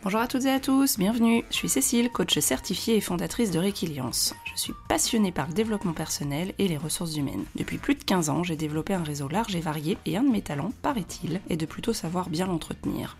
Bonjour à toutes et à tous, bienvenue. Je suis Cécile, coach certifiée et fondatrice de Réquiliance. Je suis passionnée par le développement personnel et les ressources humaines. Depuis plus de 15 ans, j'ai développé un réseau large et varié et un de mes talents, paraît-il, est de plutôt savoir bien l'entretenir.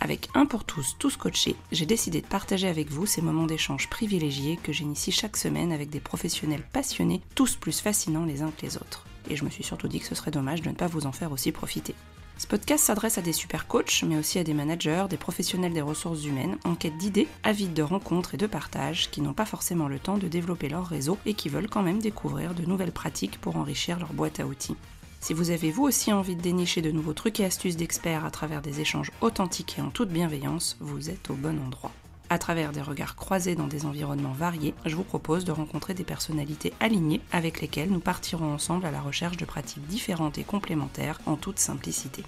Avec Un pour tous, tous coachés, j'ai décidé de partager avec vous ces moments d'échange privilégiés que j'initie chaque semaine avec des professionnels passionnés, tous plus fascinants les uns que les autres. Et je me suis surtout dit que ce serait dommage de ne pas vous en faire aussi profiter. Ce podcast s'adresse à des super coachs, mais aussi à des managers, des professionnels des ressources humaines, en quête d'idées, avides de rencontres et de partage, qui n'ont pas forcément le temps de développer leur réseau et qui veulent quand même découvrir de nouvelles pratiques pour enrichir leur boîte à outils. Si vous avez vous aussi envie de dénicher de nouveaux trucs et astuces d'experts à travers des échanges authentiques et en toute bienveillance, vous êtes au bon endroit. À travers des regards croisés dans des environnements variés, je vous propose de rencontrer des personnalités alignées avec lesquelles nous partirons ensemble à la recherche de pratiques différentes et complémentaires en toute simplicité.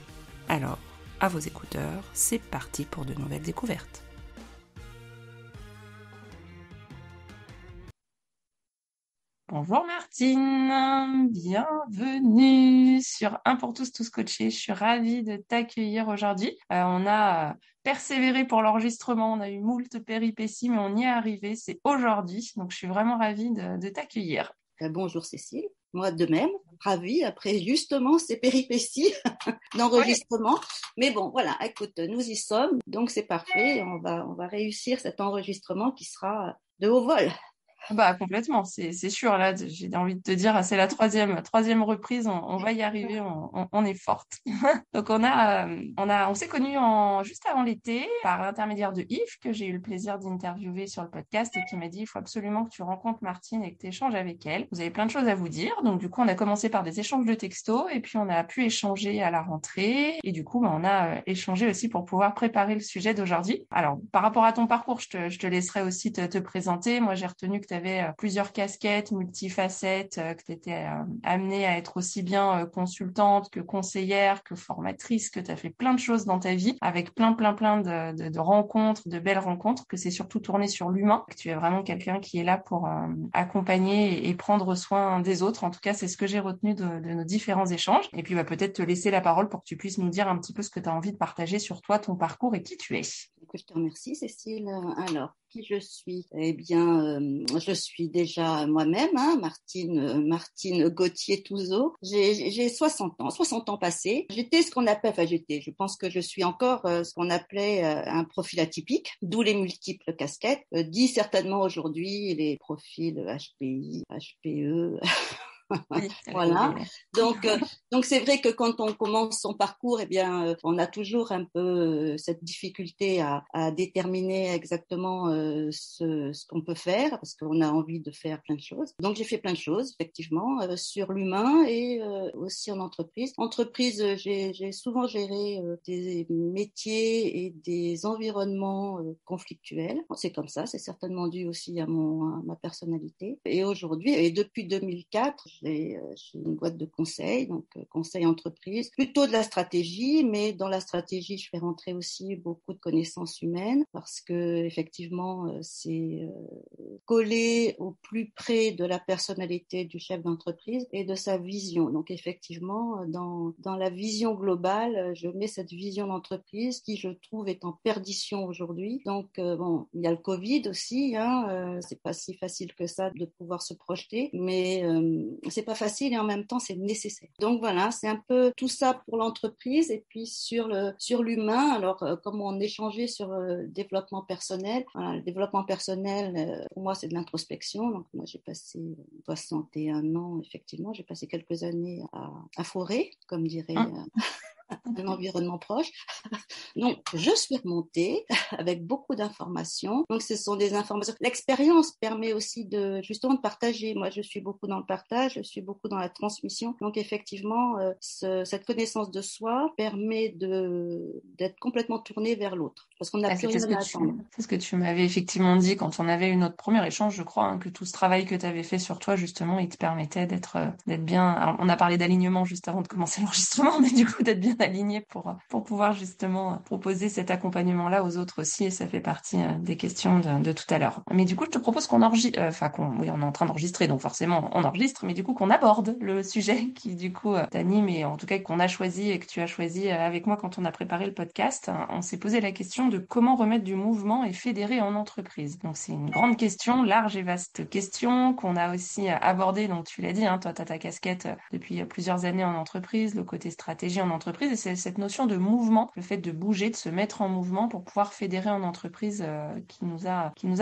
Alors, à vos écouteurs, c'est parti pour de nouvelles découvertes. Bonjour Martine, bienvenue sur Un pour tous, tous coachés. Je suis ravie de t'accueillir aujourd'hui. On a persévéré pour l'enregistrement, on a eu moult péripéties, mais on y est arrivé, c'est aujourd'hui. Donc je suis vraiment ravie de t'accueillir. Bonjour Cécile, moi de même, ravie après justement ces péripéties d'enregistrement. Ouais. Mais bon, voilà, écoute, nous y sommes, donc c'est parfait. On va réussir cet enregistrement qui sera de haut vol. Bah complètement, c'est sûr. Là, j'ai envie de te dire, c'est la troisième reprise. On va y arriver. On est forte. Donc on s'est connus juste avant l'été par l'intermédiaire de Yves que j'ai eu le plaisir d'interviewer sur le podcast et qui m'a dit il faut absolument que tu rencontres Martine et que tu échanges avec elle. Vous avez plein de choses à vous dire. Donc du coup on a commencé par des échanges de textos et puis on a pu échanger à la rentrée et du coup on a échangé aussi pour pouvoir préparer le sujet d'aujourd'hui. Alors par rapport à ton parcours, je te laisserai aussi te présenter. Moi j'ai retenu que tu avais plusieurs casquettes, multifacettes, que tu étais amenée à être aussi bien consultante que conseillère, que formatrice, que tu as fait plein de choses dans ta vie, avec plein de rencontres, de belles rencontres, que c'est surtout tourné sur l'humain, que tu es vraiment quelqu'un qui est là pour accompagner et prendre soin des autres. En tout cas, c'est ce que j'ai retenu de nos différents échanges. Et puis peut-être te laisser la parole pour que tu puisses nous dire un petit peu ce que tu as envie de partager sur toi, ton parcours et qui tu es. Je te remercie Cécile. Alors, qui je suis? Eh bien, je suis déjà moi-même, Martine Gauthier-Touzeau. J'ai 60 ans passés. Je pense que je suis encore ce qu'on appelait un profil atypique, d'où les multiples casquettes. Dit certainement aujourd'hui les profils HPI, HPE. Oui, voilà. Donc c'est vrai que quand on commence son parcours, eh bien, on a toujours un peu cette difficulté à déterminer exactement ce qu'on peut faire parce qu'on a envie de faire plein de choses. Donc j'ai fait plein de choses effectivement sur l'humain et aussi en entreprise. J'ai souvent géré des métiers et des environnements conflictuels. C'est comme ça, c'est certainement dû aussi à ma personnalité. Et aujourd'hui, et depuis 2004, j'ai une boîte de conseil, donc conseil entreprise, plutôt de la stratégie, mais dans la stratégie, je fais rentrer aussi beaucoup de connaissances humaines parce que effectivement, c'est collé au plus près de la personnalité du chef d'entreprise et de sa vision. Donc effectivement, dans la vision globale, je mets cette vision d'entreprise qui, je trouve, est en perdition aujourd'hui. Donc bon, il y a le Covid aussi, c'est pas si facile que ça de pouvoir se projeter, mais c'est pas facile et en même temps c'est nécessaire. Donc voilà, c'est un peu tout ça pour l'entreprise et puis sur l'humain. Alors comme on échangeait sur le développement personnel, voilà, le développement personnel pour moi c'est de l'introspection. Donc moi j'ai passé 61 ans effectivement, j'ai passé quelques années à Forêt, comme dirait un environnement proche. Donc, je suis remontée avec beaucoup d'informations. Donc, ce sont des informations. L'expérience permet aussi justement de partager. Moi, je suis beaucoup dans le partage, je suis beaucoup dans la transmission. Donc, effectivement, cette connaissance de soi permet d'être complètement tournée vers l'autre. Parce qu'on n'a plus rien à attendre. C'est ce que tu m'avais effectivement dit quand on avait eu notre premier échange, je crois, que tout ce travail que tu avais fait sur toi, justement, il te permettait d'être bien. Alors, on a parlé d'alignement juste avant de commencer l'enregistrement, mais du coup, d'être bien alignés pour pouvoir justement proposer cet accompagnement-là aux autres aussi, et ça fait partie des questions de tout à l'heure. Mais du coup, je te propose qu'on enregistre, oui, on est en train d'enregistrer, donc forcément on enregistre, mais du coup qu'on aborde le sujet qui du coup t'anime, et en tout cas qu'on a choisi et que tu as choisi avec moi quand on a préparé le podcast. On s'est posé la question de comment remettre du mouvement et fédérer en entreprise. Donc c'est une grande question, large et vaste question qu'on a aussi abordée. Donc tu l'as dit, toi tu as ta casquette depuis plusieurs années en entreprise, le côté stratégie en entreprise, et c'est cette notion de mouvement, le fait de bouger, de se mettre en mouvement pour pouvoir fédérer en entreprise qui nous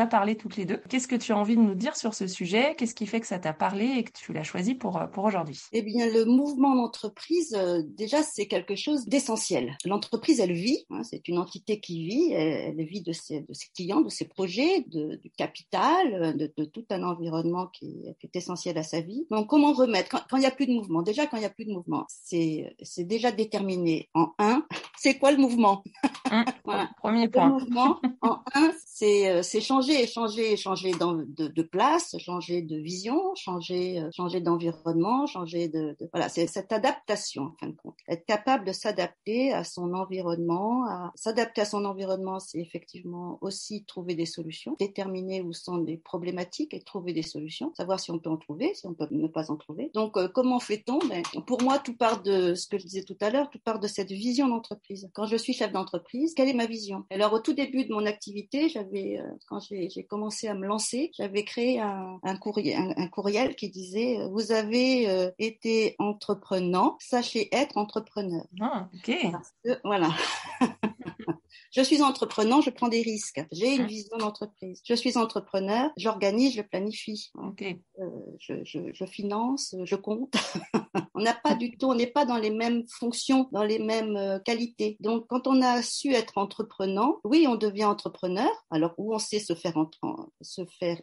a parlé toutes les deux. Qu'est-ce que tu as envie de nous dire sur ce sujet? Qu'est-ce qui fait que ça t'a parlé et que tu l'as choisi pour aujourd'hui? Eh bien, le mouvement d'entreprise, déjà, c'est quelque chose d'essentiel. L'entreprise, elle vit, c'est une entité qui vit, elle vit de ses clients, de ses projets, du capital, de tout un environnement qui est essentiel à sa vie. Donc, comment remettre quand il n'y a plus de mouvement? Déjà, quand il n'y a plus de mouvement, c'est déjà déterminé en c'est quoi le mouvement? Voilà. Premier point. Le mouvement, en c'est changer de place, changer de vision, changer d'environnement, voilà, c'est cette adaptation, en fin de compte. Être capable de s'adapter à son environnement, s'adapter à son environnement, c'est effectivement aussi trouver des solutions, déterminer où sont les problématiques et trouver des solutions, savoir si on peut en trouver, si on peut ne pas en trouver. Donc, comment fait-on? Pour moi, tout part de ce que je disais tout à l'heure, tout part de cette vision d'entreprise. Quand je suis chef d'entreprise, quelle est ma vision? Alors, au tout début de mon activité, quand j'ai commencé à me lancer, j'avais créé un courriel qui disait vous avez été entreprenant, sachez être entrepreneur. Ah, ok. Parce que, voilà. Je suis entrepreneur, je prends des risques. J'ai une vision d'entreprise. Je suis entrepreneur, j'organise, je planifie. Okay. Je finance, je compte. On n'est pas dans les mêmes fonctions, dans les mêmes qualités. Donc, quand on a su être entreprenant, oui, on devient entrepreneur. Alors, où on sait se faire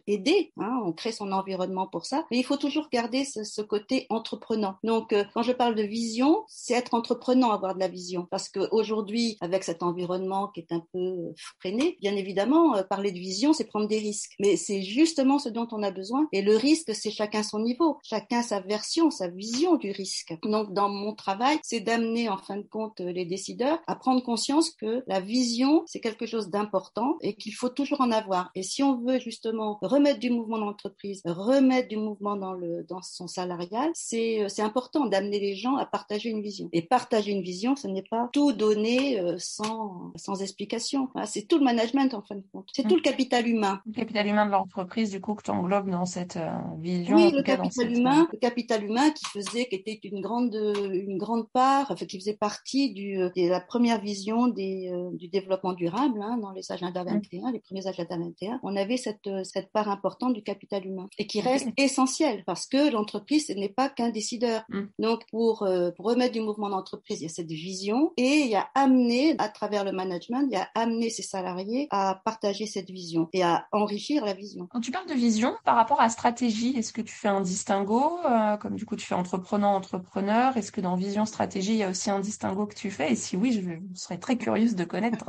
aider, on crée son environnement pour ça. Mais il faut toujours garder ce côté entreprenant. Donc, quand je parle de vision, c'est être entreprenant, avoir de la vision. Parce qu'aujourd'hui, avec cet environnement qui est un peu freiné, bien évidemment, parler de vision, c'est prendre des risques. Mais c'est justement ce dont on a besoin. Et le risque, c'est chacun son niveau, chacun sa version, sa vision du risque. Donc, dans mon travail, c'est d'amener, en fin de compte, les décideurs à prendre conscience que la vision, c'est quelque chose d'important et qu'il faut toujours en avoir. Et si on veut justement remettre du mouvement dans l'entreprise, remettre du mouvement dans son salarial, c'est important d'amener les gens à partager une vision. Et partager une vision, ce n'est pas tout donner sans explication. Voilà, c'est tout le management, en fin de compte. C'est tout le capital humain. Le capital humain de l'entreprise, du coup, que tu englobes dans cette vision. Oui, le capital humain qui était une grande part, enfin, qui faisait partie de la première vision du développement durable, dans les agendas 21, les premiers agendas 21. On avait cette part importante du capital humain et qui reste essentielle parce que l'entreprise, ce n'est pas qu'un décideur. Donc, pour remettre du mouvement d'entreprise, il y a cette vision et il y a amené, à travers le management, il y a amené ses salariés à partager cette vision et à enrichir la vision. Quand tu parles de vision, par rapport à stratégie, est-ce que tu fais un distinguo, comme du coup tu fais entrepreneur? Est-ce que dans vision stratégie, il y a aussi un distinguo que tu fais? Et si oui, je serais très curieuse de connaître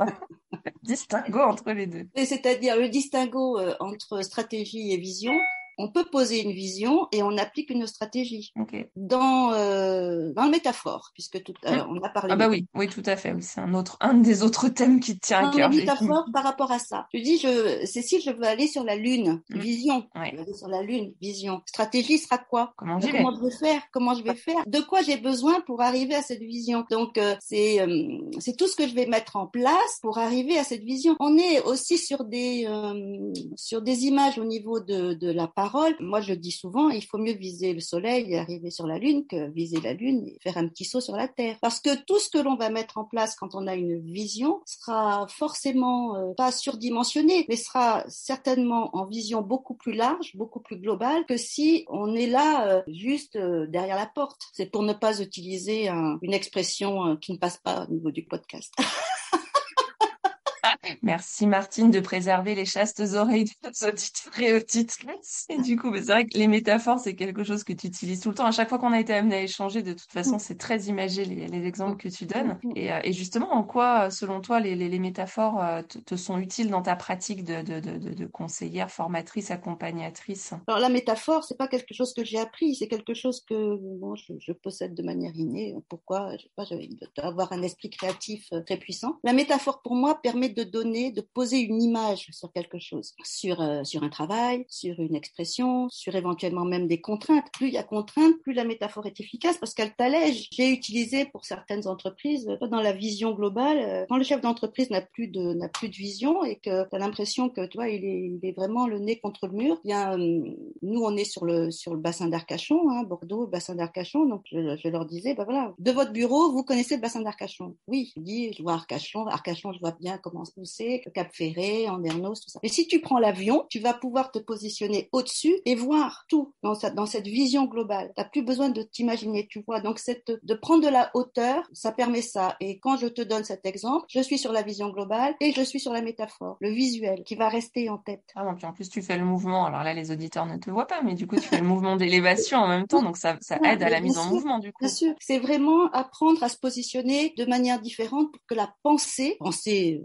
le distinguo entre les deux. C'est-à-dire le distinguo entre stratégie et vision. On peut poser une vision et on applique une stratégie. Okay. Dans le métaphore, puisque tout à l'heure on a parlé. Ah bah oui, tout à fait. Oui, c'est un des autres thèmes qui te tient à cœur. Dans le métaphore par rapport à ça. Je dis, Cécile, je veux aller sur la Lune. Vision. Ouais. Je veux aller sur la Lune. Vision. Stratégie sera quoi? Comment je vais faire? Comment je vais faire? De quoi j'ai besoin pour arriver à cette vision? Donc c'est tout ce que je vais mettre en place pour arriver à cette vision. On est aussi sur des images au niveau de la parole. Moi, je dis souvent, il faut mieux viser le soleil et arriver sur la Lune que viser la Lune et faire un petit saut sur la Terre. Parce que tout ce que l'on va mettre en place quand on a une vision sera forcément pas surdimensionné, mais sera certainement en vision beaucoup plus large, beaucoup plus globale que si on est là juste derrière la porte. C'est pour ne pas utiliser une expression qui ne passe pas au niveau du podcast. Merci Martine de préserver les chastes oreilles de nos auditeurs et auditrices. Et du coup, c'est vrai que les métaphores, c'est quelque chose que tu utilises tout le temps. À chaque fois qu'on a été amené à échanger, de toute façon, c'est très imagé les exemples que tu donnes. Et justement, en quoi, selon toi, les métaphores te sont utiles dans ta pratique de conseillère, formatrice, accompagnatrice? Alors la métaphore, c'est pas quelque chose que j'ai appris, c'est quelque chose que bon, je possède de manière innée. Pourquoi? Je sais pas, je dois avoir un esprit créatif très puissant. La métaphore pour moi permet de donner, de poser une image sur quelque chose, sur un travail, sur une expression, sur éventuellement même des contraintes. Plus il y a contraintes, plus la métaphore est efficace parce qu'elle t'allège. J'ai utilisé pour certaines entreprises dans la vision globale. Quand le chef d'entreprise n'a plus de vision et que tu as l'impression que tu vois il est vraiment le nez contre le mur, bien nous on est sur le bassin d'Arcachon, hein, Bordeaux, bassin d'Arcachon, donc je leur disais voilà, de votre bureau vous connaissez le bassin d'Arcachon. Oui, je vois Arcachon, je vois bien comment c'est, le Cap Ferré, Andernos, tout ça. Mais si tu prends l'avion, tu vas pouvoir te positionner au-dessus et voir tout dans cette vision globale. T'as plus besoin de t'imaginer, tu vois. Donc de prendre de la hauteur, ça permet ça. Et quand je te donne cet exemple, je suis sur la vision globale et je suis sur la métaphore, le visuel qui va rester en tête. Ah, puis en plus, tu fais le mouvement. Alors là, les auditeurs ne te voient pas, mais du coup, tu fais le mouvement d'élévation en même temps. Donc, ça aide à la mise en mouvement, du coup. Bien sûr. C'est vraiment apprendre à se positionner de manière différente pour que la pensée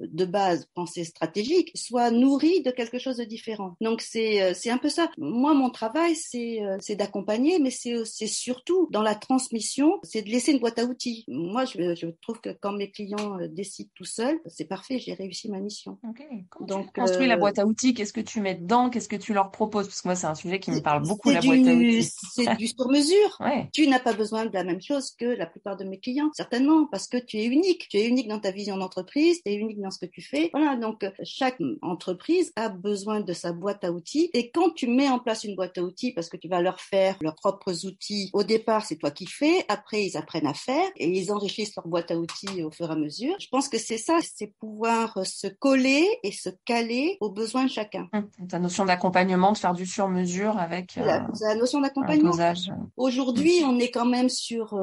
de base, pensée stratégique, soit nourrie de quelque chose de différent. Donc, c'est un peu ça. Moi, mon travail, c'est d'accompagner, mais c'est surtout dans la transmission, c'est de laisser une boîte à outils. Moi, je trouve que quand mes clients décident tout seuls, c'est parfait, j'ai réussi ma mission. Ok. Comment tu construis la boîte à outils? Qu'est-ce que tu mets dedans? Qu'est-ce que tu leur proposes? Parce que moi, c'est un sujet qui me parle beaucoup, la boîte à outils. C'est du sur-mesure. Ouais. Tu n'as pas besoin de la même chose que la plupart de mes clients, certainement, parce que tu es unique. Tu es unique dans ta vision d'entreprise, tu es unique dans ce que tu fais. Voilà, donc chaque entreprise a besoin de sa boîte à outils. Et quand tu mets en place une boîte à outils, parce que tu vas leur faire leurs propres outils, au départ, c'est toi qui fais, après, ils apprennent à faire et ils enrichissent leur boîte à outils au fur et à mesure. Je pense que c'est ça, c'est pouvoir se coller et se caler aux besoins de chacun. Ta notion d'accompagnement, de faire du sur-mesure avec C'est la notion un d'accompagnement. dosage. Aujourd'hui, on est quand même sur.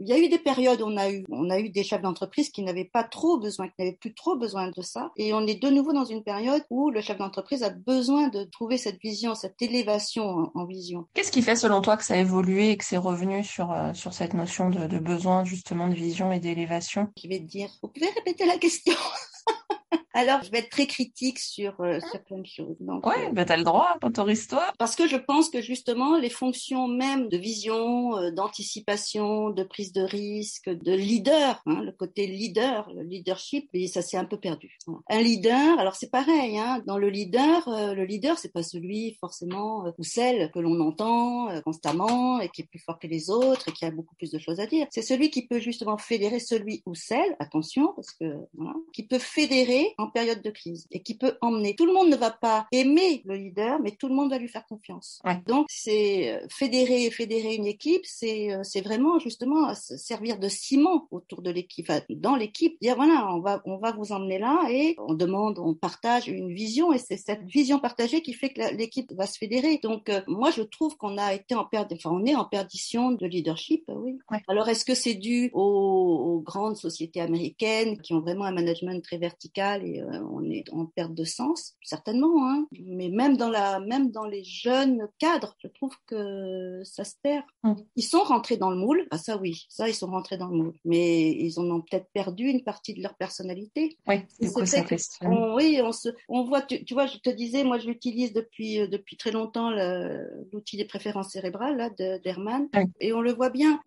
Il y a eu des périodes où on a eu des chefs d'entreprise qui n'avaient pas trop besoin, qui n'avaient plus trop besoin de ça, et on est de nouveau dans une période où le chef d'entreprise a besoin de trouver cette vision, cette élévation en vision. Qu'est-ce qui fait selon toi que ça a évolué et que c'est revenu sur cette notion de besoin justement de vision et d'élévation? Je vais te dire. Vous pouvez répéter la question? Alors, je vais être très critique sur plein de choses. Donc, t'as le droit, autorise-toi. Parce que je pense que justement, les fonctions même de vision, d'anticipation, de prise de risque, de leader, hein, le côté leader, le leadership, et ça s'est un peu perdu. Un leader, alors c'est pareil, hein, dans le leader, c'est pas celui forcément ou celle que l'on entend constamment et qui est plus fort que les autres et qui a beaucoup plus de choses à dire. C'est celui qui peut justement fédérer, celui ou celle, attention, parce que voilà, qui peut fédérer en période de crise et qui peut emmener. Tout le monde ne va pas aimer le leader, mais tout le monde va lui faire confiance. Ouais. Donc, c'est fédérer une équipe, c'est vraiment justement servir de ciment autour de l'équipe, enfin, dans l'équipe, dire voilà, on va vous emmener là et on partage une vision et c'est cette vision partagée qui fait que l'équipe va se fédérer. Donc, moi, je trouve qu'on on est en perdition de leadership, oui. Ouais. Alors, est-ce que c'est dû aux grandes sociétés américaines qui ont vraiment un management très vertical et on est en perte de sens? Certainement, hein. Mais même dans les jeunes cadres, je trouve que ça se perd. Ils sont rentrés dans le moule. Ah, ça oui, ça ils sont rentrés dans le moule. Mais ils en ont peut-être perdu une partie de leur personnalité. Oui, du coup, ça questionne. On voit, tu vois, je te disais, moi je l'utilise depuis très longtemps, l'outil des préférences cérébrales là, d'Herman. Oui. Et on le voit bien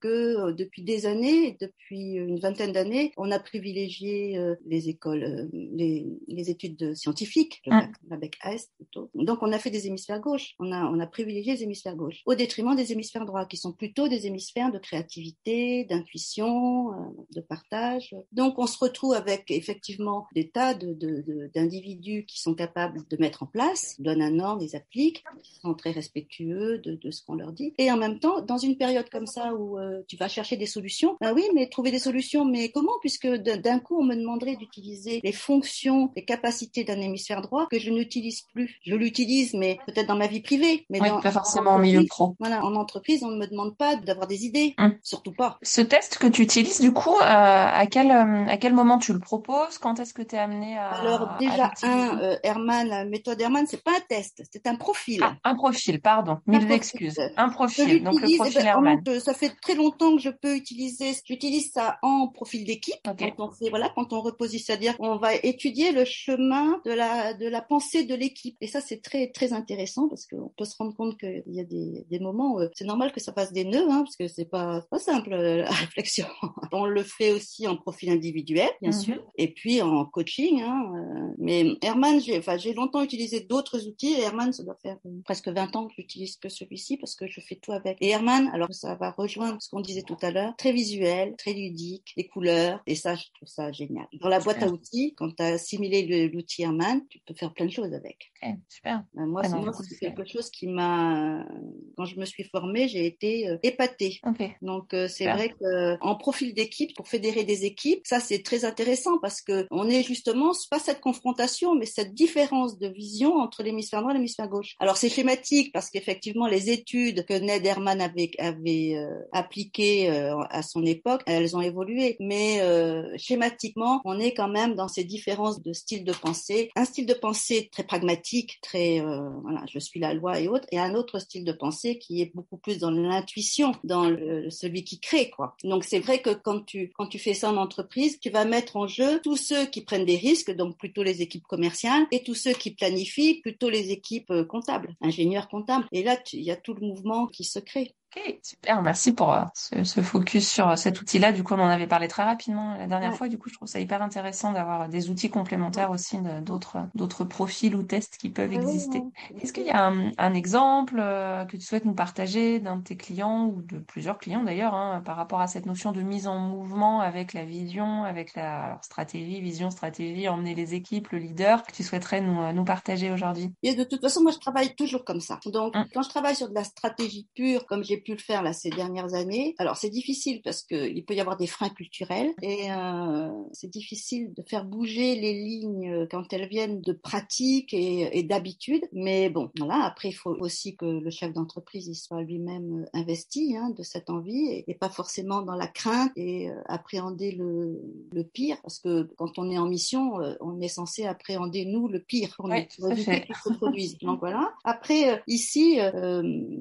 que depuis des années, depuis une vingtaine d'années, on a privilégié les écoles, les études scientifiques, la BEC AS plutôt. Donc on a fait des hémisphères gauche, on a privilégié les hémisphères gauche au détriment des hémisphères droits qui sont plutôt des hémisphères de créativité, d'intuition, de partage. Donc on se retrouve avec effectivement des tas d'individus qui sont capables de mettre en place, donnent un ordre, ils appliquent, qui sont très respectueux de ce qu'on leur dit. Et en même temps, dans une période comme ça où tu vas chercher des solutions, ben oui, mais trouver des solutions, mais comment? Puisque d'un coup on me demanderait l'intérêt d'utiliser les fonctions, les capacités d'un hémisphère droit que je n'utilise plus. Je l'utilise, mais peut-être dans ma vie privée, mais Oui, pas forcément en milieu pro. Voilà, en entreprise, on ne me demande pas d'avoir des idées, surtout pas. Ce test que tu utilises, du coup, à quel moment tu le proposes? Quand est-ce que tu es amené Alors à déjà, l'utiliser? Herman, la méthode Herman, c'est pas un test, c'est un profil. Ah, un profil, pardon. Un Mille profil. excuses. Un Je profil, donc le l'utilise, profil Herman. ça fait très longtemps que je peux utiliser, j'utilise ça en profil d'équipe. Ok. Quand on repositionne, c'est-à-dire qu'on va étudier le chemin de la pensée de l'équipe. Et ça, c'est très, très intéressant parce qu'on peut se rendre compte qu'il y a des moments où c'est normal que ça fasse des nœuds, parce que c'est pas simple, la réflexion. On le fait aussi en profil individuel, bien sûr, et puis en coaching, mais Herman, j'ai longtemps utilisé d'autres outils, et Herman, ça doit faire presque 20 ans que j'utilise que celui-ci parce que je fais tout avec. Et Herman, alors ça va rejoindre ce qu'on disait tout à l'heure, très visuel, très ludique, des couleurs, et ça, je trouve ça génial. Dans la boîte à outils, quand tu as assimilé l'outil Herman, tu peux faire plein de choses avec. Ok, super. Moi, c'est quelque chose qui m'a, quand je me suis formée, j'ai été épatée. Okay. Donc, c'est vrai que en profil d'équipe, pour fédérer des équipes, ça, c'est très intéressant parce que on est justement, pas cette confrontation, mais cette différence de vision entre l'hémisphère droit et l'hémisphère gauche. Alors, c'est schématique parce qu'effectivement, les études que Ned Herman avait appliquées à son époque, elles ont évolué. Mais schématiquement, on est quand même dans ces différences de style de pensée. Un style de pensée très pragmatique, très voilà, je suis la loi et autres, et un autre style de pensée qui est beaucoup plus dans l'intuition, dans celui qui crée, quoi. Donc c'est vrai que quand tu fais ça en entreprise, tu vas mettre en jeu tous ceux qui prennent des risques, donc plutôt les équipes commerciales, et tous ceux qui planifient, plutôt les équipes comptables, ingénieurs comptables. Et là, il y a tout le mouvement qui se crée. Ok, super, merci pour ce focus sur cet outil-là. Du coup, on en avait parlé très rapidement la dernière fois. Du coup, je trouve ça hyper intéressant d'avoir des outils complémentaires aussi d'autres profils ou tests qui peuvent exister. Est-ce qu'il y a un exemple que tu souhaites nous partager d'un de tes clients ou de plusieurs clients d'ailleurs, par rapport à cette notion de mise en mouvement avec la vision, avec la stratégie, emmener les équipes, le leader, que tu souhaiterais nous partager aujourd'hui? Et de toute façon, moi, je travaille toujours comme ça. Donc, quand je travaille sur de la stratégie pure, comme j'ai pu le faire là ces dernières années, alors c'est difficile parce qu'il peut y avoir des freins culturels et c'est difficile de faire bouger les lignes quand elles viennent de pratique et d'habitude. Mais bon, voilà. Après, il faut aussi que le chef d'entreprise il soit lui-même investi de cette envie et pas forcément dans la crainte et appréhender le pire, parce que quand on est en mission, on est censé appréhender nous le pire pour nous, pour éviter qu'il se produise. Donc voilà. Après, ici,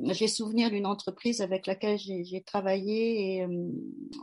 j'ai souvenir d'une entreprise avec laquelle j'ai travaillé et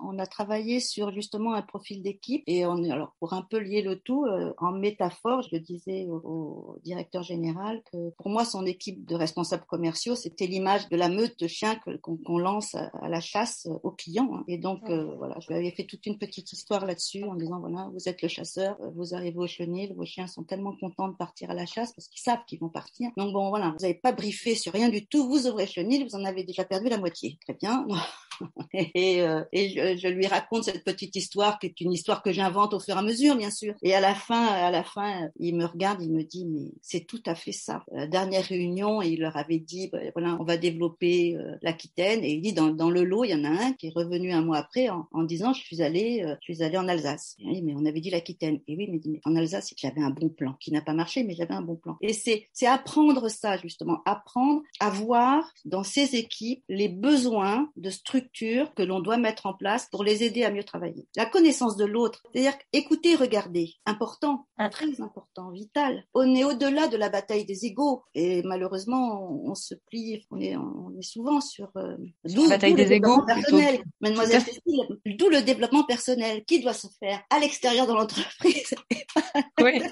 on a travaillé sur justement un profil d'équipe et alors pour un peu lier le tout en métaphore, je le disais au directeur général que pour moi son équipe de responsables commerciaux c'était l'image de la meute de chiens qu'on lance à la chasse aux clients. Et donc voilà, je lui avais fait toute une petite histoire là-dessus en disant voilà, vous êtes le chasseur, vous arrivez au chenil, vos chiens sont tellement contents de partir à la chasse parce qu'ils savent qu'ils vont partir. Donc bon voilà, vous n'avez pas briefé sur rien du tout, vous ouvrez chenil, vous en avez déjà perdu la moitié. Très bien. Et je lui raconte cette petite histoire qui est une histoire que j'invente au fur et à mesure, bien sûr. Et à la fin, il me regarde, il me dit mais c'est tout à fait ça. La dernière réunion, il leur avait dit voilà, on va développer l'Aquitaine et il dit dans le lot, il y en a un qui est revenu un mois après en disant je suis allé en Alsace. Et, mais on avait dit l'Aquitaine. Et oui, mais en Alsace, j'avais un bon plan qui n'a pas marché, mais j'avais un bon plan. Et c'est apprendre ça justement, apprendre à voir dans ces équipes les besoins de structure que l'on doit mettre en place pour les aider à mieux travailler. La connaissance de l'autre, c'est-à-dire écouter, regarder, important, très important, vital. On est au-delà de la bataille des égos et malheureusement on se plie, on est souvent sur la bataille des égos personnel. Mademoiselle Cécile, d'où le développement personnel qui doit se faire à l'extérieur de l'entreprise. Oui.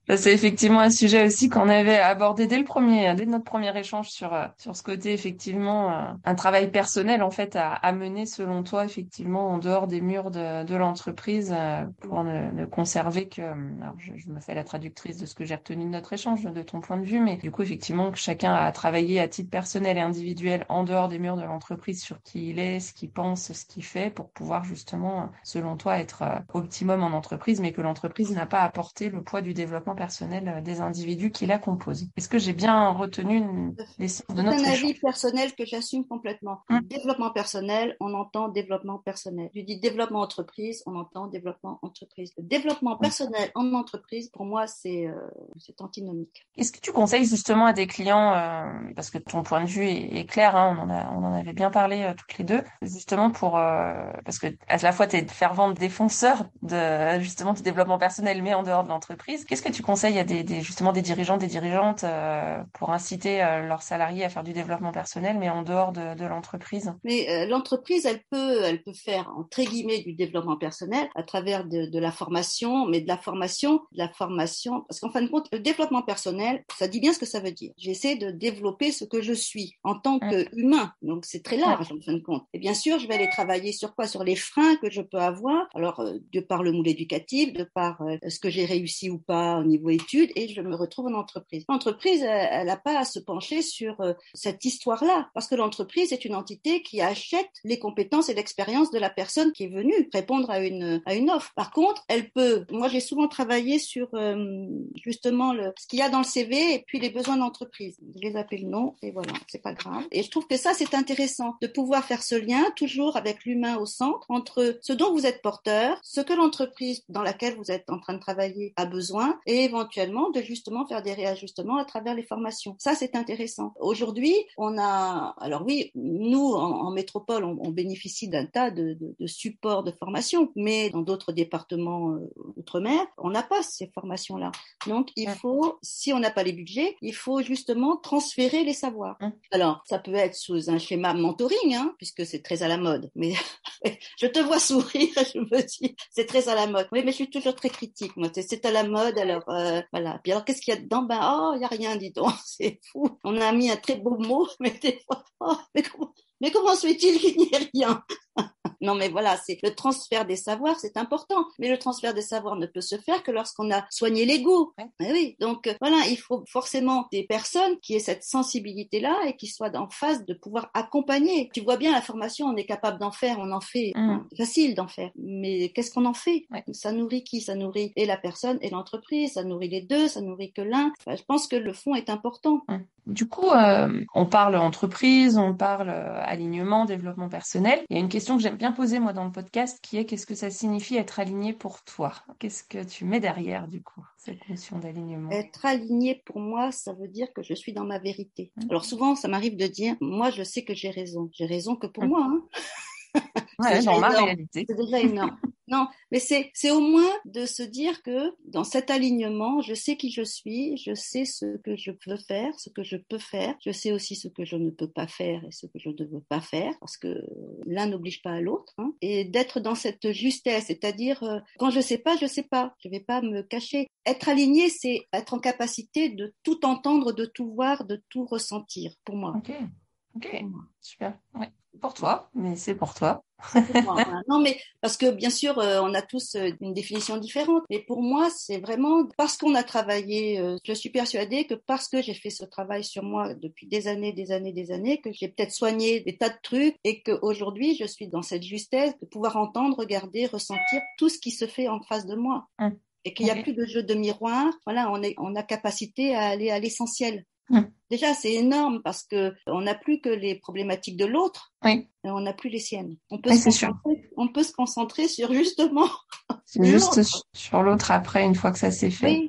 Ça, c'est effectivement un sujet aussi qu'on avait abordé dès notre premier échange sur ce côté, effectivement, un travail personnel, en fait, à mener, selon toi, effectivement, en dehors des murs de l'entreprise, pour ne conserver que, alors, je me fais la traductrice de ce que j'ai retenu de notre échange, de ton point de vue, mais du coup, effectivement, que chacun a travaillé à titre personnel et individuel en dehors des murs de l'entreprise sur qui il est, ce qu'il pense, ce qu'il fait, pour pouvoir, justement, selon toi, être optimum en entreprise, mais que l'entreprise n'a pas apporté le poids du développement personnel personnel des individus qui la composent. Est-ce que j'ai bien retenu l'essence de notre échange? C'est un échange? avis personnel que j'assume complètement. Développement personnel, on entend développement personnel. Tu dis développement entreprise, on entend développement entreprise. Le développement personnel en entreprise, pour moi, c'est antinomique. Est-ce que tu conseilles justement à des clients, parce que ton point de vue est clair, hein, on en avait bien parlé toutes les deux, justement parce que à la fois tu es fervente défenseur justement du développement personnel, mais en dehors de l'entreprise. Qu'est-ce que tu conseilles à justement des dirigeants, des dirigeantes pour inciter leurs salariés à faire du développement personnel, mais en dehors de l'entreprise? Mais l'entreprise, elle peut faire entre guillemets du développement personnel à travers de la formation, mais de la formation, parce qu'en fin de compte, le développement personnel, ça dit bien ce que ça veut dire. J'essaie de développer ce que je suis en tant qu'humain, donc c'est très large en fin de compte. Et bien sûr, je vais aller travailler sur quoi? Sur les freins que je peux avoir, alors de par le moule éducatif, de par ce que j'ai réussi ou pas au niveau études, et je me retrouve en entreprise. L'entreprise, elle n'a pas à se pencher sur cette histoire-là, parce que l'entreprise est une entité qui achète les compétences et l'expérience de la personne qui est venue répondre à une offre. Par contre, moi j'ai souvent travaillé sur justement ce qu'il y a dans le CV et puis les besoins d'entreprise. Je les appelle non et voilà, c'est pas grave. Et je trouve que ça c'est intéressant de pouvoir faire ce lien toujours avec l'humain au centre entre ce dont vous êtes porteur, ce que l'entreprise dans laquelle vous êtes en train de travailler a besoin et éventuellement de justement faire des réajustements à travers les formations. Ça c'est intéressant. Aujourd'hui, alors oui, nous en métropole, on bénéficie d'un tas de supports de formation, mais dans d'autres départements outre-mer, on n'a pas ces formations-là. Donc, il faut, si on n'a pas les budgets, il faut justement transférer les savoirs. Alors, ça peut être sous un schéma mentoring, puisque c'est très à la mode. Mais je te vois sourire, je me dis, c'est très à la mode. Oui, mais je suis toujours très critique, moi. C'est à la mode, alors voilà. Puis alors, qu'est-ce qu'il y a dedans? Il y a rien, dis donc. C'est fou. On a mis un très beau mot, mais des fois, mais comment se fait-il qu'il n'y ait rien? Non, mais voilà, c'est le transfert des savoirs, c'est important. Mais le transfert des savoirs ne peut se faire que lorsqu'on a soigné l'ego. Eh oui, donc voilà, il faut forcément des personnes qui aient cette sensibilité-là et qui soient en phase de pouvoir accompagner. Tu vois bien, la formation, on est capable d'en faire, on en fait. C'est facile d'en faire. Mais qu'est-ce qu'on en fait? Ça nourrit qui? Ça nourrit et la personne et l'entreprise, ça nourrit les deux, ça nourrit que l'un. Je pense que le fond est important. Du coup, on parle entreprise, on parle alignement, développement personnel. Il y a une question que j'aime bien poser moi dans le podcast qui est qu'est-ce que ça signifie être aligné pour toi? Qu'est-ce que tu mets derrière du coup, cette notion d'alignement? Être aligné pour moi, ça veut dire que je suis dans ma vérité. Alors souvent, ça m'arrive de dire, moi je sais que j'ai raison. J'ai raison que pour moi. Ouais, dans ma réalité. C'est déjà énorme. Non, mais c'est au moins de se dire que dans cet alignement, je sais qui je suis, je sais ce que je veux faire, ce que je peux faire, je sais aussi ce que je ne peux pas faire et ce que je ne veux pas faire, parce que l'un n'oblige pas à l'autre, et d'être dans cette justesse, c'est-à-dire quand je sais pas, je vais pas me cacher. Être aligné, c'est être en capacité de tout entendre, de tout voir, de tout ressentir, pour moi. Ok, super. Ouais. Pour toi, mais c'est pour toi. Pour moi, voilà. Non, mais parce que bien sûr, on a tous une définition différente. Mais pour moi, c'est vraiment parce qu'on a travaillé. Je suis persuadée que parce que j'ai fait ce travail sur moi depuis des années, que j'ai peut-être soigné des tas de trucs et qu'aujourd'hui, je suis dans cette justesse de pouvoir entendre, regarder, ressentir tout ce qui se fait en face de moi. Et qu'il n'y a plus de jeu de miroir. Voilà, on a capacité à aller à l'essentiel. Déjà, c'est énorme parce que on n'a plus que les problématiques de l'autre, et on n'a plus les siennes. On peut se concentrer sur justement juste sur l'autre après, une fois que ça s'est fait.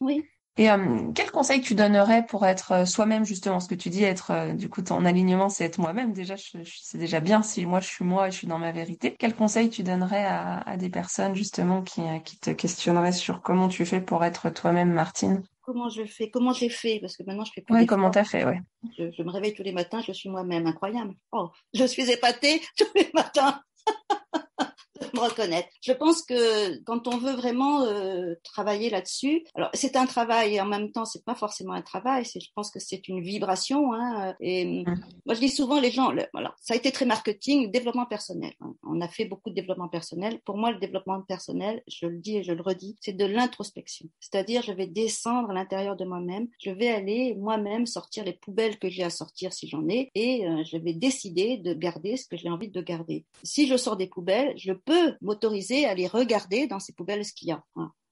Oui. Et quel conseil tu donnerais pour être soi-même, justement, ce que tu dis, être du coup ton alignement, c'est être moi-même. Déjà, c'est déjà bien si moi je suis moi et je suis dans ma vérité. Quel conseil tu donnerais à des personnes justement qui te questionneraient sur comment tu fais pour être toi-même, Martine? Comment j'ai fait, parce que maintenant je fais plus d'efforts. Comment t'as fait, je me réveille tous les matins, je suis moi-même, incroyable. Je suis épatée tous les matins. Me reconnaître. Je pense que quand on veut vraiment travailler là-dessus, alors c'est un travail et en même temps c'est pas forcément un travail, je pense que c'est une vibration. Et moi je dis souvent les gens, alors ça a été très marketing, développement personnel. On a fait beaucoup de développement personnel. Pour moi le développement personnel, je le dis et je le redis, c'est de l'introspection. C'est-à-dire je vais descendre à l'intérieur de moi-même, je vais aller moi-même sortir les poubelles que j'ai à sortir si j'en ai et je vais décider de garder ce que j'ai envie de garder. Si je sors des poubelles, je peux m'autoriser à aller regarder dans ces poubelles ce qu'il y a.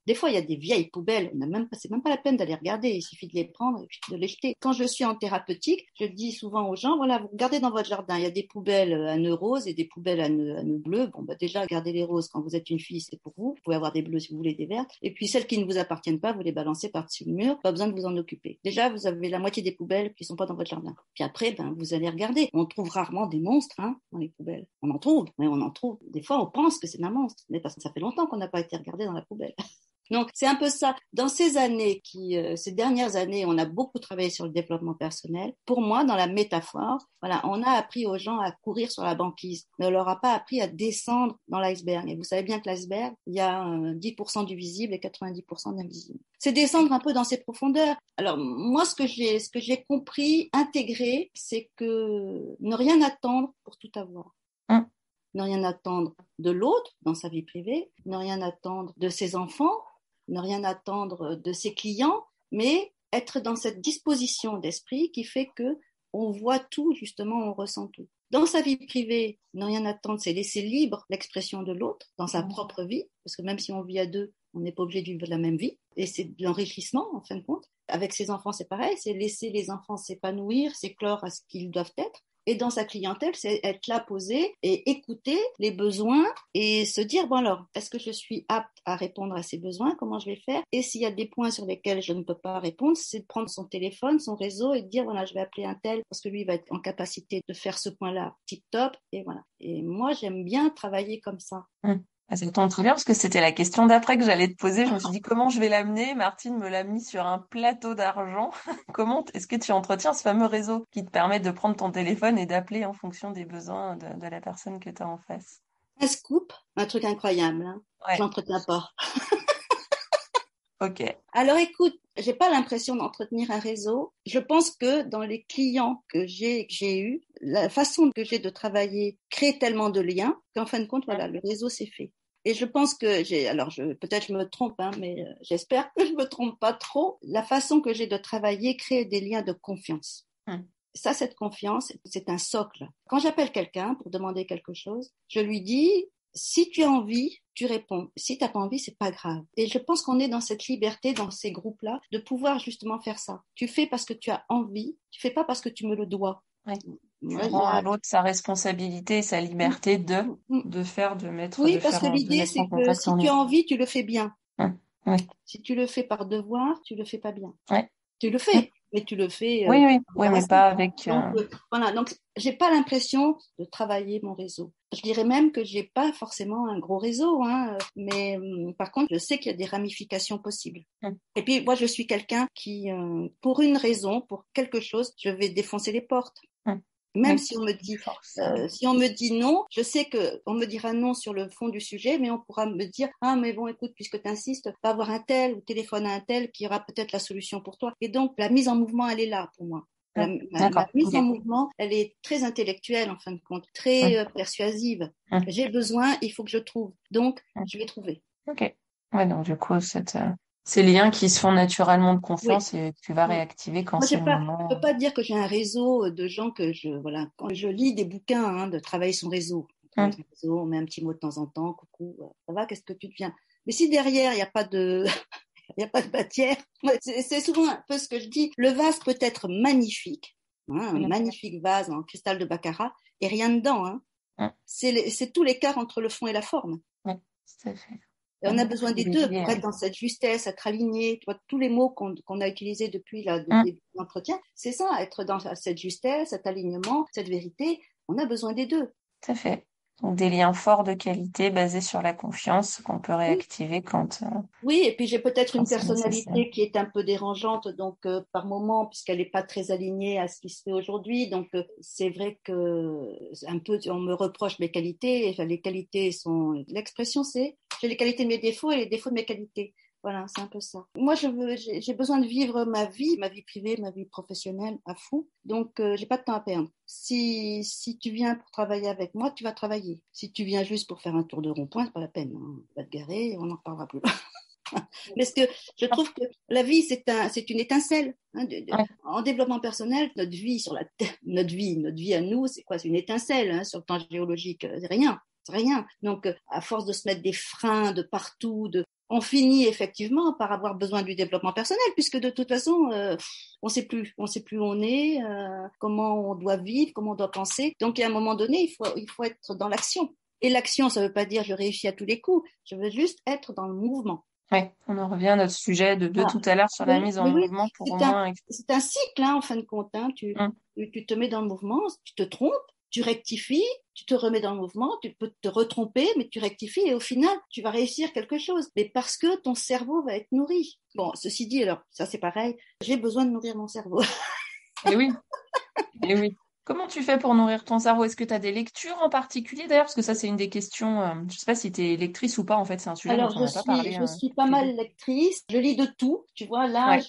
Des fois, il y a des vieilles poubelles, c'est même pas la peine d'aller regarder, il suffit de les prendre et de les jeter. Quand je suis en thérapeutique, je dis souvent aux gens, voilà, vous regardez dans votre jardin, il y a des poubelles à nœuds roses et des poubelles à nœuds bleus. Bon, bah, déjà, regardez les roses. Quand vous êtes une fille, c'est pour vous. Vous pouvez avoir des bleus si vous voulez, des vertes. Et puis, celles qui ne vous appartiennent pas, vous les balancez par-dessus le mur. Pas besoin de vous en occuper. Déjà, vous avez la moitié des poubelles qui sont pas dans votre jardin. Puis après, ben, vous allez regarder. On trouve rarement des monstres, hein, dans les poubelles. On en trouve, mais on en trouve. Des fois, on pense que c'est un monstre. Mais parce que ça fait longtemps qu'on n'a pas été regardé dans la poubelle. Donc, c'est un peu ça. Dans ces dernières années, on a beaucoup travaillé sur le développement personnel. Pour moi, dans la métaphore, voilà, on a appris aux gens à courir sur la banquise, mais on leur a pas appris à descendre dans l'iceberg. Et vous savez bien que l'iceberg, il y a 10% du visible et 90% de l'invisible. C'est descendre un peu dans ses profondeurs. Alors, moi, ce que j'ai compris, intégré, c'est que ne rien attendre pour tout avoir. Ne rien attendre de l'autre dans sa vie privée, ne rien attendre de ses enfants, ne rien attendre de ses clients, mais être dans cette disposition d'esprit qui fait que on voit tout, justement, on ressent tout. Dans sa vie privée, ne rien attendre, c'est laisser libre l'expression de l'autre dans sa propre vie, parce que même si on vit à deux, on n'est pas obligé de vivre la même vie, et c'est de l'enrichissement, en fin de compte. Avec ses enfants, c'est pareil, c'est laisser les enfants s'épanouir, s'éclore à ce qu'ils doivent être. Et dans sa clientèle, c'est être là, posé et écouter les besoins et se dire, bon alors, est-ce que je suis apte à répondre à ces besoins? Comment je vais faire? Et s'il y a des points sur lesquels je ne peux pas répondre, c'est de prendre son téléphone, son réseau et de dire, voilà, je vais appeler un tel parce que lui va être en capacité de faire ce point-là tip top. Et voilà. Et moi, j'aime bien travailler comme ça. Ça tombe très bien parce que c'était la question d'après que j'allais te poser. Je me suis dit comment je vais l'amener. Martine me l'a mis sur un plateau d'argent. Comment est-ce que tu entretiens ce fameux réseau qui te permet de prendre ton téléphone et d'appeler en fonction des besoins de la personne que tu as en face? Un scoop, un truc incroyable. Hein. Ouais. Je l'entretiens pas. Ok. Alors écoute, j'ai pas l'impression d'entretenir un réseau. Je pense que dans les clients que j'ai eus, la façon que j'ai de travailler crée tellement de liens qu'en fin de compte, voilà, le réseau s'est fait. Et je pense que peut-être je me trompe, hein, mais j'espère que je me trompe pas trop. La façon que j'ai de travailler crée des liens de confiance. Ça, cette confiance, c'est un socle. Quand j'appelle quelqu'un pour demander quelque chose, je lui dis, si tu as envie, tu réponds. Si tu n'as pas envie, c'est pas grave. Et je pense qu'on est dans cette liberté, dans ces groupes-là, de pouvoir justement faire ça. Tu fais parce que tu as envie, tu fais pas parce que tu me le dois. Ouais. Tu rends à l'autre sa responsabilité et sa liberté de faire, de mettre, oui, de parce faire, que de l'idée, mettre c'est en que contact si en tu as lui. envie, tu le fais bien. Oui. Si tu le fais par devoir, tu le fais pas bien. Ouais. Tu le fais, mais tu le fais. Oui, mais pas avec. Donc voilà, donc j'ai pas l'impression de travailler mon réseau. Je dirais même que j'ai pas forcément un gros réseau, hein, mais par contre, je sais qu'il y a des ramifications possibles. Et puis moi, je suis quelqu'un qui, pour une raison, pour quelque chose, je vais défoncer les portes. Même si on me dit non, je sais que on me dira non sur le fond du sujet, mais on pourra me dire ah mais bon écoute puisque tu insistes, va voir un tel ou téléphone à un tel qui aura peut-être la solution pour toi. Et donc la mise en mouvement elle est là pour moi. La mise en mouvement, elle est très intellectuelle en fin de compte, très persuasive. J'ai besoin, il faut que je trouve. Donc je vais trouver. Ok. Ouais, donc du coup ces liens qui se font naturellement de confiance et tu vas réactiver quand moi, c'est le moment. Je peux pas dire que j'ai un réseau de gens que quand je lis des bouquins, hein, de travailler son réseau. On met un petit mot de temps en temps, coucou, ça va, qu'est-ce que tu deviens? Mais si derrière, il n'y a pas de, il n'y a pas de matière, c'est souvent un peu ce que je dis. Le vase peut être magnifique, hein, un magnifique vase en cristal de baccarat et rien dedans, hein. C'est tout l'écart entre le fond et la forme. Oui, tout à fait. Et on a besoin des deux pour être dans cette justesse, être aligné. Tu vois, tous les mots qu'on a utilisés depuis le début de l'entretien, c'est ça, être dans cette justesse, cet alignement, cette vérité. On a besoin des deux. Tout à fait. Donc des liens forts de qualité basés sur la confiance qu'on peut réactiver quand. Oui, et puis j'ai peut-être une personnalité qui est un peu dérangeante, donc par moment, puisqu'elle n'est pas très alignée à ce qui se fait aujourd'hui. Donc c'est vrai que un peu on me reproche mes qualités. Et les qualités sont l'expression, c'est j'ai les qualités de mes défauts et les défauts de mes qualités. Voilà, c'est un peu ça. Moi, j'ai besoin de vivre ma vie privée, ma vie professionnelle à fond. Donc, j'ai pas de temps à perdre. Si tu viens pour travailler avec moi, tu vas travailler. Si tu viens juste pour faire un tour de rond-point, c'est pas la peine. Hein. Tu vas te garer et on en reparlera plus. Parce que je trouve que la vie, c'est une étincelle. Hein, en développement personnel, notre vie à nous, c'est quoi? C'est une étincelle, hein, sur le plan géologique. C'est rien. Donc, à force de se mettre des freins de partout, on finit effectivement par avoir besoin du développement personnel, puisque de toute façon, on sait plus où on est, comment on doit vivre, comment on doit penser. Donc, à un moment donné, il faut être dans l'action. Et l'action, ça veut pas dire je réussis à tous les coups. Je veux juste être dans le mouvement. Ouais, on en revient à notre sujet de Voilà. tout à l'heure sur la mise en Oui. mouvement pour au moins. C'est un cycle, hein, en fin de compte. Hein. Tu te mets dans le mouvement, tu te trompes, tu rectifies, tu te remets dans le mouvement, tu peux te retromper, mais tu rectifies et au final, tu vas réussir quelque chose. Mais parce que ton cerveau va être nourri. Bon, ceci dit, alors, ça c'est pareil, j'ai besoin de nourrir mon cerveau. Et oui, et oui. Comment tu fais pour nourrir ton cerveau? Est-ce que tu as des lectures en particulier d'ailleurs? Parce que ça, c'est une des questions. Je sais pas si tu es lectrice ou pas, en fait, c'est un sujet dont Alors, on n'a pas parlé. je suis pas Tous les mal deux. lectrice. Je lis de tout. Tu vois, là, Ouais.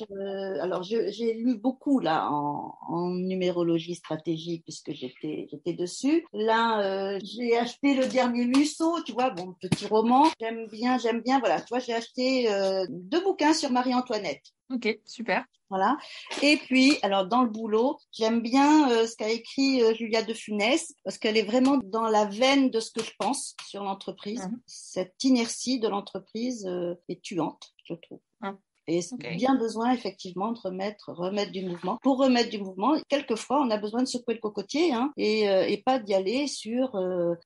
j'ai lu beaucoup, là, en numérologie stratégique, puisque j'étais dessus. Là, j'ai acheté le dernier Musso, tu vois, bon, petit roman. J'aime bien, voilà. Tu vois, j'ai acheté, 2 bouquins sur Marie-Antoinette. Ok, super. Voilà. Et puis, alors dans le boulot, j'aime bien ce qu'a écrit Julia de Funès, parce qu'elle est vraiment dans la veine de ce que je pense sur l'entreprise. Mhm. Cette inertie de l'entreprise est tuante, je trouve. Mhm. Et Ok. bien besoin effectivement de remettre du mouvement. Pour remettre du mouvement, quelquefois on a besoin de secouer le cocotier, hein, et pas d'y aller sur.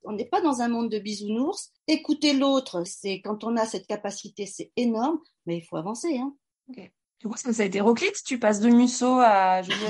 On n'est pas dans un monde de bisounours. Écouter l'autre, c'est quand on a cette capacité, c'est énorme, mais il faut avancer, hein. Ok. Du coup, ça a été Héroclite, tu passes de Musso à Julia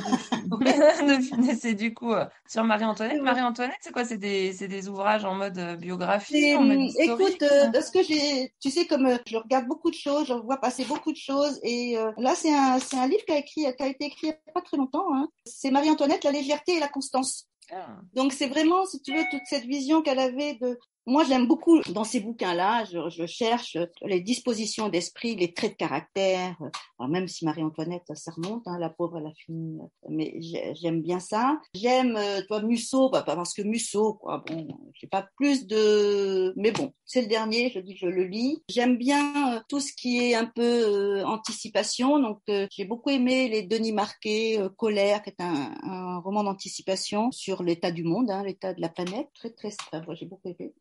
Ouais. de Funès et du coup, sur Marie-Antoinette. Ouais. Marie-Antoinette, c'est quoi? C'est des ouvrages en mode biographie, en mode Écoute, historique? C'est- de ce que tu sais, comme je regarde beaucoup de choses, je vois passer beaucoup de choses, et là, c'est un livre qui a été écrit il n'y a pas très longtemps, hein. C'est Marie-Antoinette, la légèreté et la constance. Ah. Donc c'est vraiment, si tu veux, toute cette vision qu'elle avait de. Moi, j'aime beaucoup dans ces bouquins-là. Je cherche les dispositions d'esprit, les traits de caractère. Alors même si Marie-Antoinette, ça remonte, hein, la pauvre, elle a fini. Mais j'aime bien ça. J'aime, toi, Musso, pas parce que Musso, quoi. Bon, j'ai pas plus de. Mais bon, c'est le dernier. Je dis, je le lis. J'aime bien tout ce qui est un peu anticipation. Donc, j'ai beaucoup aimé les Denis Marquet, Colère, qui est un roman d'anticipation sur l'état du monde, hein, l'état de la planète. Très, très. Moi, j'ai beaucoup aimé.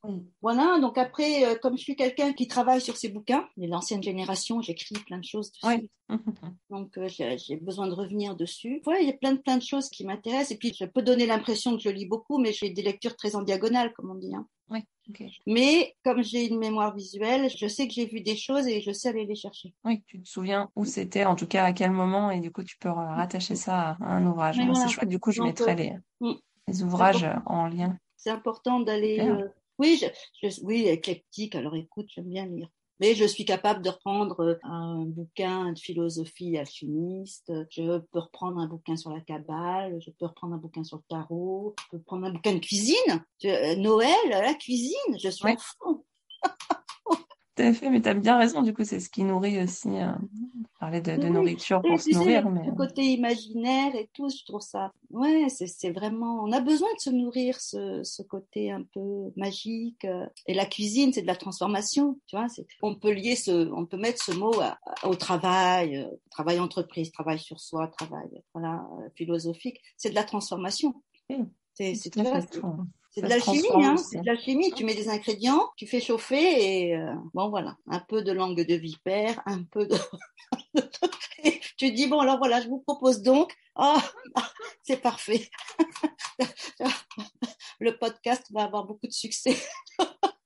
Voilà, donc après, comme je suis quelqu'un qui travaille sur ces bouquins, l'ancienne génération, j'écris plein de choses Ouais. dessus. Donc j'ai besoin de revenir dessus. Voilà, il y a plein de choses qui m'intéressent. Et puis je peux donner l'impression que je lis beaucoup, mais j'ai des lectures très en diagonale, comme on dit, hein. Ouais. Ok. Mais comme j'ai une mémoire visuelle, je sais que j'ai vu des choses et je sais aller les chercher. Oui, tu te souviens où c'était, en tout cas à quel moment, et du coup, tu peux rattacher ça à un ouvrage. Mais Bon, c'est voilà. chouette, du coup, je Donc mettrai mm, les c'est ouvrages important. en lien. C'est important d'aller. Super. Oui, oui, éclectique. Alors écoute, j'aime bien lire. Mais je suis capable de reprendre un bouquin de philosophie alchimiste. Je peux reprendre un bouquin sur la Kabbale. Je peux reprendre un bouquin sur le tarot. Je peux prendre un bouquin de cuisine. Noël, la cuisine. Je suis Oui, à fond. tout à fait, mais tu as bien raison, du coup, c'est ce qui nourrit aussi. Parler de Oui, nourriture et pour se tu nourrir, sais, mais ce côté imaginaire et tout, je trouve ça. Ouais, c'est vraiment. On a besoin de se nourrir ce côté un peu magique. Et la cuisine, c'est de la transformation. Tu vois, on peut mettre ce mot au travail entreprise, travail sur soi, travail, voilà, philosophique. C'est de la transformation. oui, Tu tout à vois, fait, tout. c'est de Ça se l'alchimie, transforme hein. aussi. C'est de l'alchimie. Tu mets des ingrédients, tu fais chauffer et bon voilà, un peu de langue de vipère, un peu de. Et tu dis bon alors voilà, je vous propose donc. Oh, c'est parfait. Le podcast va avoir beaucoup de succès.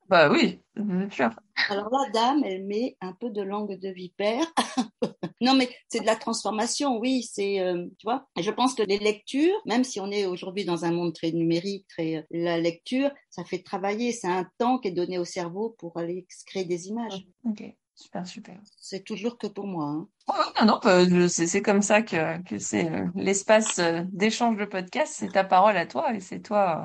Bah oui, c'est sûr. Alors la dame, elle met un peu de langue de vipère. Non, mais c'est de la transformation, oui. Tu vois. Et je pense que les lectures, même si on est aujourd'hui dans un monde très numérique, la lecture, ça fait travailler. C'est un temps qui est donné au cerveau pour aller créer des images. Ok, super, super. C'est toujours que pour moi, hein. Ouais, ouais, non, c'est comme ça que c'est l'espace d'échange de podcast, c'est ta parole à toi et c'est toi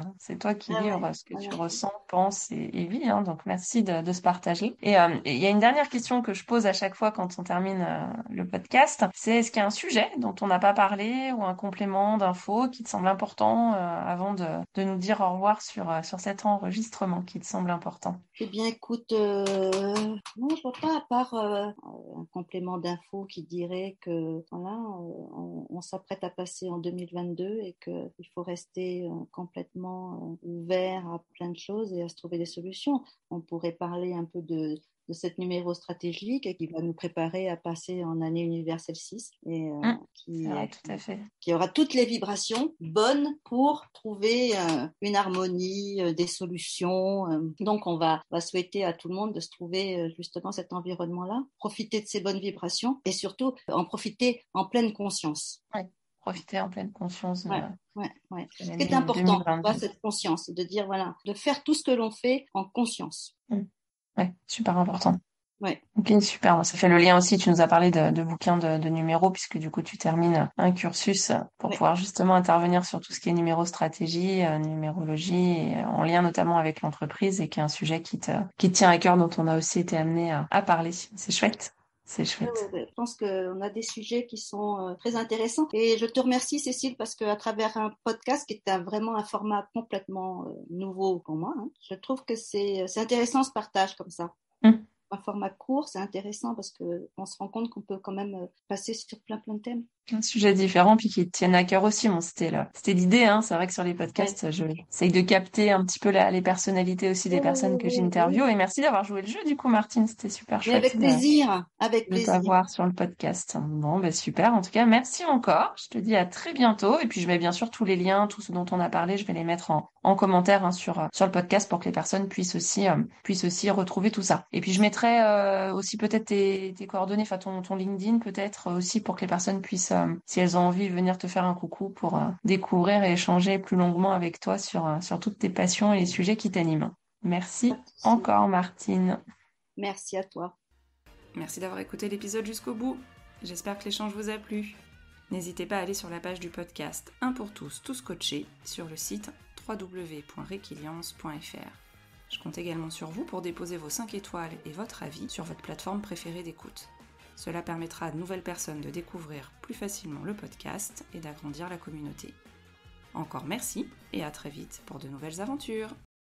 qui Ah ouais, livre ce que tu voilà. ressens, penses et vis, hein, donc merci de ce partager. Et il y a une dernière question que je pose à chaque fois quand on termine le podcast, c'est est-ce qu'il y a un sujet dont on n'a pas parlé ou un complément d'info qui te semble important avant de nous dire au revoir sur cet enregistrement qui te semble important? Eh bien, écoute, non, je vois pas à part un complément d'info qui dirait que voilà, on s'apprête à passer en 2022 et qu'il faut rester complètement ouvert à plein de choses et à se trouver des solutions. On pourrait parler un peu de cette numérostratégie qui va nous préparer à passer en année universelle 6 et c'est vrai, tout à fait. qui aura toutes les vibrations bonnes pour trouver une harmonie, des solutions. Donc, on va souhaiter à tout le monde de se trouver justement cet environnement-là, profiter de ces bonnes vibrations et surtout en profiter en pleine conscience. Ouais, profiter en pleine conscience. Ouais. Ce qui est important, cette conscience, de dire, voilà, de faire tout ce que l'on fait en conscience. Ouais, super important. Ouais. Ok, super. Ça fait le lien aussi. Tu nous as parlé de bouquins de numéros, puisque du coup, tu termines un cursus pour pouvoir justement intervenir sur tout ce qui est numérostratégie, numérologie, et en lien notamment avec l'entreprise, et qui est un sujet qui te tient à cœur, dont on a aussi été amené à parler. C'est chouette. C'est chouette. Je pense qu'on a des sujets qui sont très intéressants. Et je te remercie, Cécile, parce qu'à travers un podcast qui est vraiment un format complètement nouveau pour moi, je trouve que c'est intéressant ce partage comme ça. Un format court, c'est intéressant parce qu'on se rend compte qu'on peut quand même passer sur plein de thèmes. Un sujet différent, puis qui te tiennent à cœur aussi. Bon, c'était l'idée, C'est vrai que sur les podcasts, j'essaye de capter un petit peu les personnalités aussi des personnes que j'interviewe. Et merci d'avoir joué le jeu, du coup, Martine. C'était super chouette. Mais avec plaisir, de t'avoir sur le podcast. Bon, super. En tout cas, merci encore. Je te dis à très bientôt. Et puis, je mets bien sûr tous les liens, tout ce dont on a parlé, je vais les mettre en commentaire sur le podcast pour que les personnes puissent aussi retrouver tout ça. Et puis, je mettrai aussi peut-être tes coordonnées, enfin ton LinkedIn peut-être aussi pour que les personnes puissent, si elles ont envie, venir te faire un coucou pour découvrir et échanger plus longuement avec toi sur toutes tes passions et les sujets qui t'animent. Merci encore, Martine. Merci à toi. Merci d'avoir écouté l'épisode jusqu'au bout. J'espère que l'échange vous a plu. N'hésitez pas à aller sur la page du podcast Un pour tous, tous coachés sur le site www.requiliance.fr. Je compte également sur vous pour déposer vos 5 étoiles et votre avis sur votre plateforme préférée d'écoute. Cela permettra à de nouvelles personnes de découvrir plus facilement le podcast et d'agrandir la communauté. Encore merci et à très vite pour de nouvelles aventures.